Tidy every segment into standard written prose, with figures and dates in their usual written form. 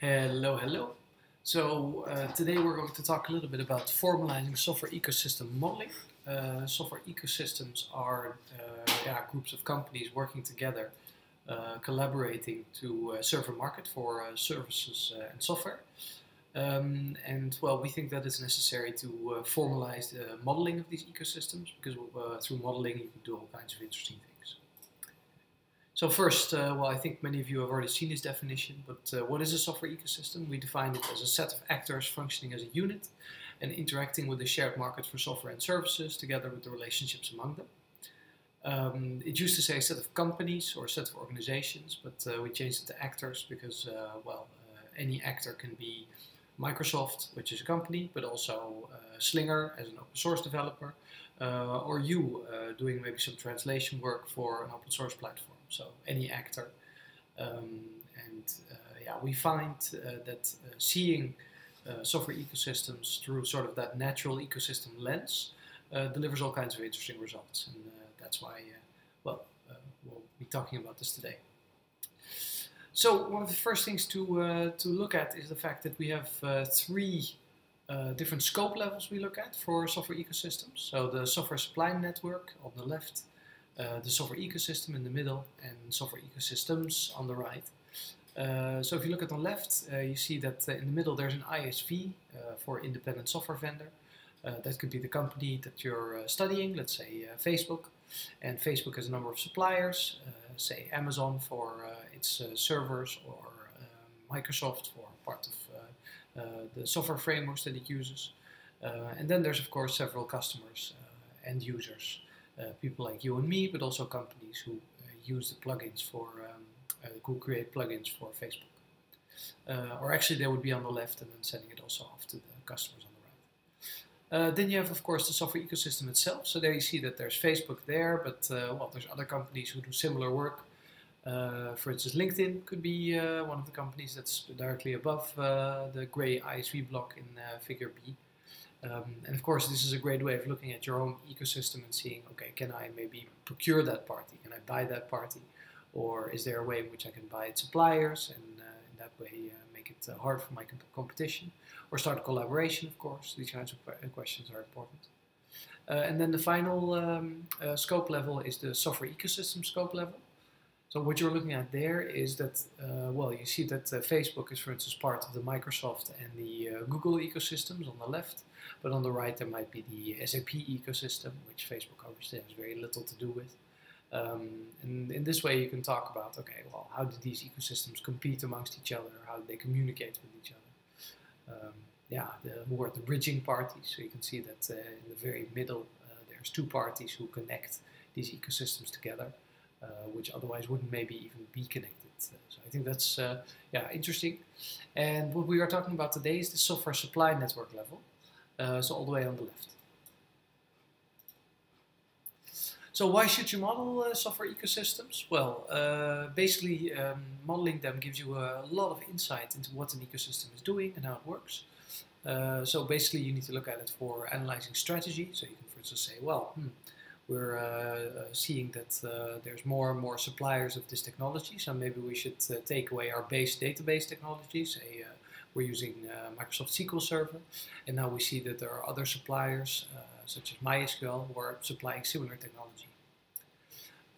Hello, hello. Today we're going to talk a little bit about formalizing software ecosystem modeling. Software ecosystems are groups of companies working together, collaborating to serve a market for services and software. We think that it's necessary to formalize the modeling of these ecosystems because through modeling you can do all kinds of interesting things. So first, I think many of you have already seen this definition, but what is a software ecosystem? We define it as a set of actors functioning as a unit and interacting with the shared market for software and services together with the relationships among them. It used to say a set of companies or a set of organizations, but we changed it to actors because, any actor can be Microsoft, which is a company, but also Slinger as an open source developer, or you doing maybe some translation work for an open source platform. So any actor. We find that seeing software ecosystems through sort of that natural ecosystem lens delivers all kinds of interesting results. And that's why, we'll be talking about this today. So one of the first things to look at is the fact that we have three different scope levels we look at for software ecosystems. So the software supply network on the left, the software ecosystem in the middle, and software ecosystems on the right. So if you look at the left, you see that in the middle there's an ISV for independent software vendor. That could be the company that you're studying, let's say Facebook. And Facebook has a number of suppliers, say Amazon for its servers, or Microsoft for part of the software frameworks that it uses. And then there's of course several customers, end users, people like you and me, but also companies who use the plugins for, who create plugins for Facebook. Or actually they would be on the left and then sending it also off to the customers on the right. Then you have of course the software ecosystem itself. So there you see that there's Facebook there, but there's other companies who do similar work. For instance, LinkedIn could be one of the companies that's directly above the gray ISV block in figure B. And of course, this is a great way of looking at your own ecosystem and seeing, okay, can I maybe procure that party? Can I buy that party? Or is there a way in which I can buy its suppliers and in that way make it hard for my competition? Or start a collaboration, of course. These kinds of questions are important. And then the final scope level is the software ecosystem scope level. So what you're looking at there is that, you see that Facebook is, for instance, part of the Microsoft and the Google ecosystems on the left. But on the right, there might be the SAP ecosystem, which Facebook obviously has very little to do with. And in this way, you can talk about, okay, well, how do these ecosystems compete amongst each other? How do they communicate with each other? Who are the bridging parties? So you can see that in the very middle, there's two parties who connect these ecosystems together. Which otherwise wouldn't maybe even be connected. So I think that's interesting. And what we are talking about today is the software supply network level, so all the way on the left. So why should you model software ecosystems? Well, basically modeling them gives you a lot of insight into what an ecosystem is doing and how it works. So basically you need to look at it for analyzing strategy. So you can for instance say, we're seeing that there's more and more suppliers of this technology, so maybe we should take away our base database technology. Say we're using Microsoft SQL Server, and now we see that there are other suppliers, such as MySQL, who are supplying similar technology.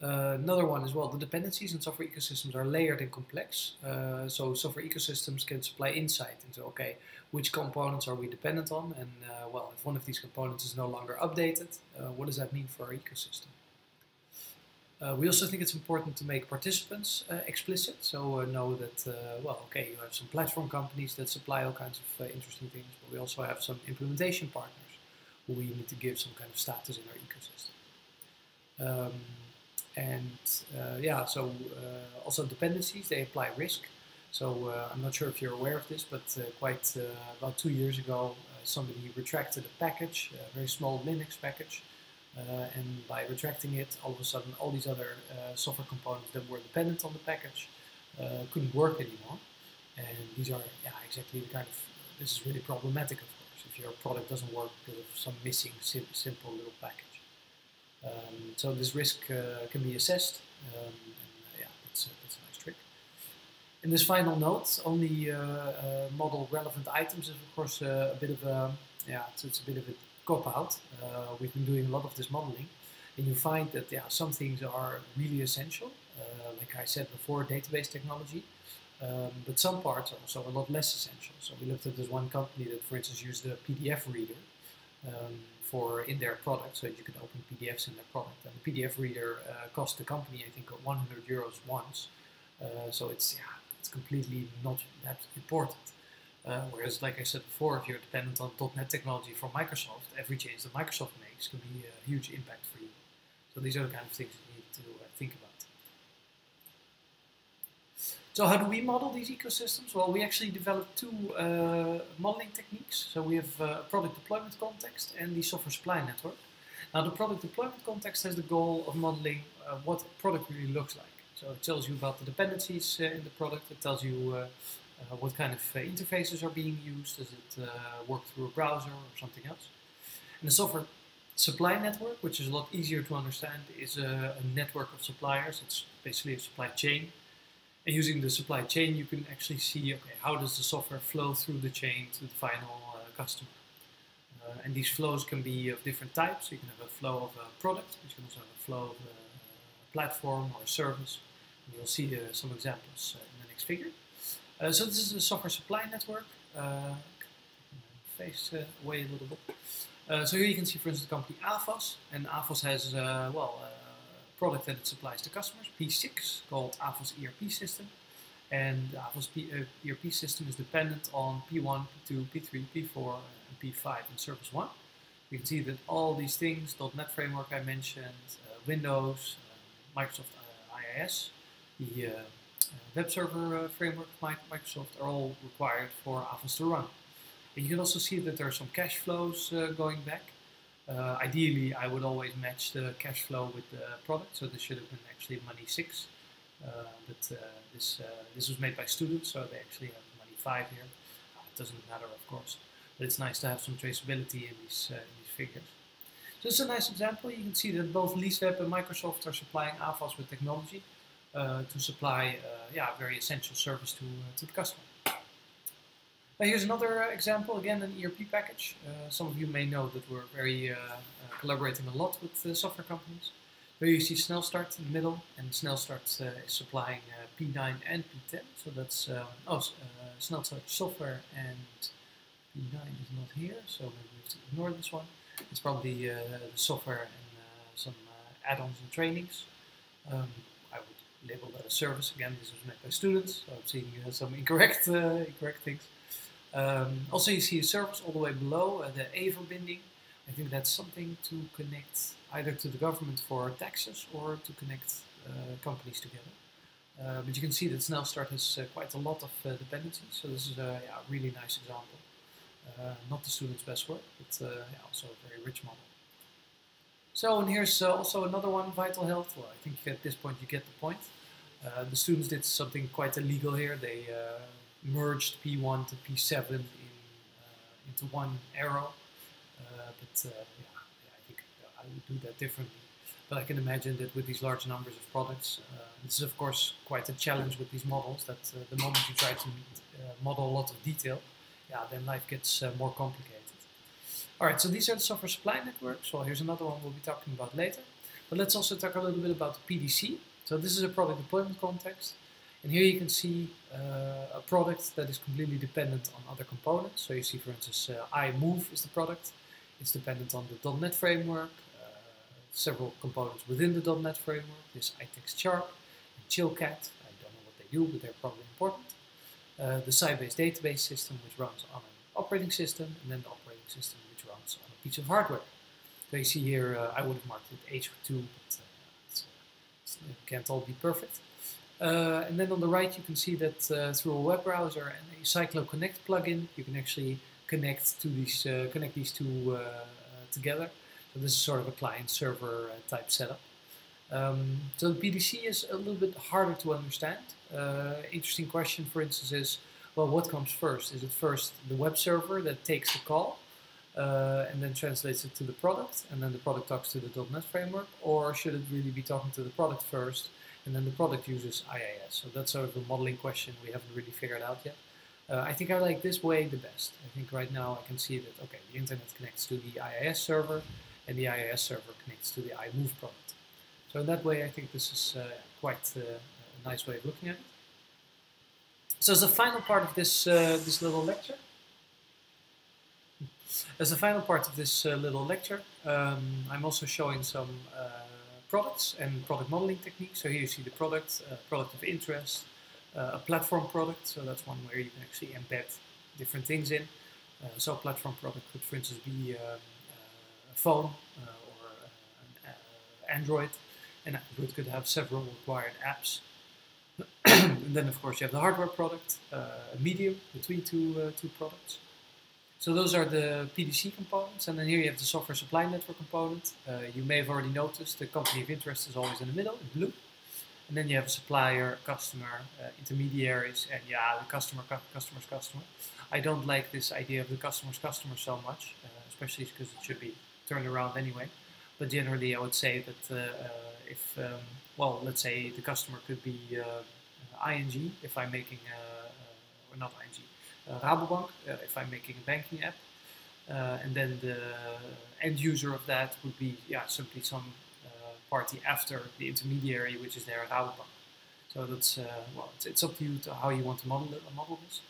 Another one as well, the dependencies in software ecosystems are layered and complex. So software ecosystems can supply insight into, okay, which components are we dependent on? And if one of these components is no longer updated, what does that mean for our ecosystem? We also think it's important to make participants explicit. So know that, you have some platform companies that supply all kinds of interesting things, but we also have some implementation partners who we need to give some kind of status in our ecosystem. Also dependencies, they apply risk. So I'm not sure if you're aware of this, but about 2 years ago, somebody retracted a package, a very small Linux package. And by retracting it, all of a sudden, all these other software components that were dependent on the package couldn't work anymore. And these are exactly the kind of, this is really problematic, of course, if your product doesn't work because of some missing simple little package. So this risk can be assessed. That's a nice trick. In this final note, only model relevant items is of course a bit of a, it's a bit of a cop-out. We've been doing a lot of this modeling, and you find that some things are really essential, like I said before, database technology, but some parts are also a lot less essential. So we looked at this one company that, for instance, used a PDF reader in their product, so you can open PDFs in their product. And the PDF reader cost the company, I think, 100 euros once. So it's completely not that important. Whereas, like I said before, if you're dependent on .NET technology from Microsoft, every change that Microsoft makes can be a huge impact for you. So these are the kind of things you need to think about. So how do we model these ecosystems? Well, we actually developed two modeling techniques. So we have a product deployment context and the software supply network. Now the product deployment context has the goal of modeling what a product really looks like. So it tells you about the dependencies in the product. It tells you what kind of interfaces are being used. Does it work through a browser or something else? And the software supply network, which is a lot easier to understand, is a network of suppliers. It's basically a supply chain. And using the supply chain, you can actually see, okay, how does the software flow through the chain to the final customer. And these flows can be of different types. You can have a flow of a product, but you can also have a flow of a platform or a service. And you'll see some examples in the next figure. So this is the software supply network. Face away a little bit. So here you can see, for instance, the company AFAS. And AFAS has, a product that it supplies to customers, P6, called AFAS ERP system. And the AFAS ERP system is dependent on P1, P2, P3, P4, and P5 in Service 1. You can see that all these things, .NET framework I mentioned, Windows, Microsoft IIS, the web server framework Microsoft are all required for AFAS to run. And you can also see that there are some cash flows going back. Ideally, I would always match the cash flow with the product, so this should have been actually Money 6. But this was made by students, so they actually have Money 5 here. It doesn't matter, of course, but it's nice to have some traceability in these figures. So this is a nice example. You can see that both LeaseWeb and Microsoft are supplying AFAS with technology to supply very essential service to the customer. Here's another example, again an ERP package. Some of you may know that we're collaborating a lot with software companies. Here you see Snelstart in the middle, and Snelstart is supplying P9 and P10. So that's Snelstart software, and P9 is not here, so maybe we have to ignore this one. It's probably the software and some add-ons and trainings. I would label that a service. Again, this was made by students, so I'm seeing some incorrect things. Also, you see a service all the way below, the A verbinding. I think that's something to connect either to the government for taxes or to connect companies together. But you can see that Snelstart has quite a lot of dependencies, so this is a really nice example. Not the student's best work, but also a very rich model. So, and here's also another one, Vital Health. Well, I think at this point you get the point. The students did something quite illegal here. They merged P1 to P7 into one arrow, but I think I would do that differently. But I can imagine that with these large numbers of products, this is of course quite a challenge with these models, that the moment you try to model a lot of detail, then life gets more complicated. Alright, so these are the software supply networks. Well, here's another one we'll be talking about later. But let's also talk a little bit about the PDC. So this is a product deployment context. And here you can see a product that is completely dependent on other components. So you see, for instance, iMove is the product. It's dependent on the .NET framework, several components within the .NET framework. There's iTextSharp and Chillcat. I don't know what they do, but they're probably important. The Sybase database system, which runs on an operating system, and then the operating system, which runs on a piece of hardware. So you see here, I would have marked it H2, but it can't all be perfect. And then on the right you can see that through a web browser and a CycloConnect plugin you can actually connect these two together. So this is sort of a client-server type setup. So the PDC is a little bit harder to understand. Interesting question, for instance, is, well, what comes first? Is it first the web server that takes the call and then translates it to the product, and then the product talks to the .NET framework, or should it really be talking to the product first and then the product uses IIS. So that's sort of a modeling question we haven't really figured out yet. I think I like this way the best. I think right now I can see that, okay, the internet connects to the IIS server, and the IIS server connects to the iMove product. So in that way, I think this is quite a nice way of looking at it. So as a final part of this little lecture, I'm also showing some products and product modeling techniques. So here you see the product, product of interest, a platform product. So that's one where you can actually embed different things in. So a platform product could, for instance, be a phone or an Android, and Android could have several required apps. And then, of course, you have the hardware product, a medium between two products. So those are the PDC components, and then here you have the software supply network component. You may have already noticed the company of interest is always in the middle, in blue. And then you have a supplier, customer, intermediaries, and yeah, the customer's customer. I don't like this idea of the customer's customer so much, especially because it should be turned around anyway. But generally, I would say that well, let's say the customer could be ING, if I'm making, or not ING, Rabobank, if I'm making a banking app. And then the end user of that would be, yeah, simply some party after the intermediary, which is their Rabobank. So that's, well, it's up to you to how you want to model this.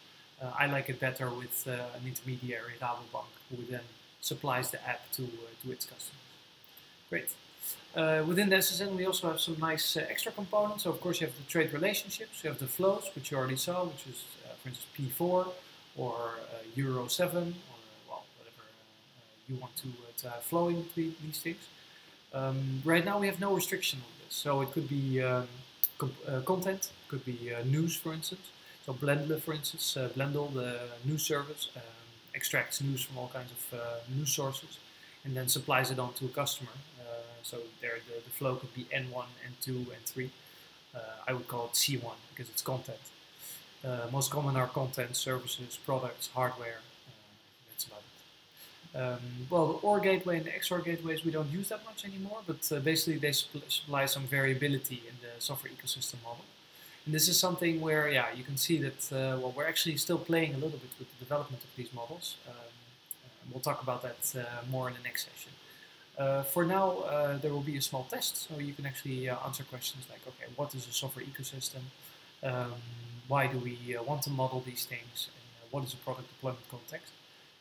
I like it better with an intermediary, Rabobank, who then supplies the app to its customers. Great. Within the SSN, we also have some nice extra components. So, of course, you have the trade relationships. You have the flows, which you already saw, which is, for instance, P4 or Euro 7, or well, whatever you want to have flowing between these things. Right now, we have no restriction on this. So it could be content, could be news, for instance. So Blendle, for instance, Blendle, the news service, extracts news from all kinds of news sources and then supplies it on to a customer. So there, the flow could be N1, N2, N3. I would call it C1 because it's content. Most common are content, services, products, hardware. That's about it. Well, the OR gateway and the XOR gateways we don't use that much anymore, but basically they supply some variability in the software ecosystem model. And this is something where, yeah, you can see that well, we're actually still playing a little bit with the development of these models. We'll talk about that more in the next session. For now, there will be a small test, so you can actually answer questions like, okay, what is a software ecosystem? Why do we want to model these things? And what is a product deployment context?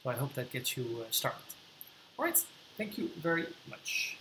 So I hope that gets you started. All right, thank you very much.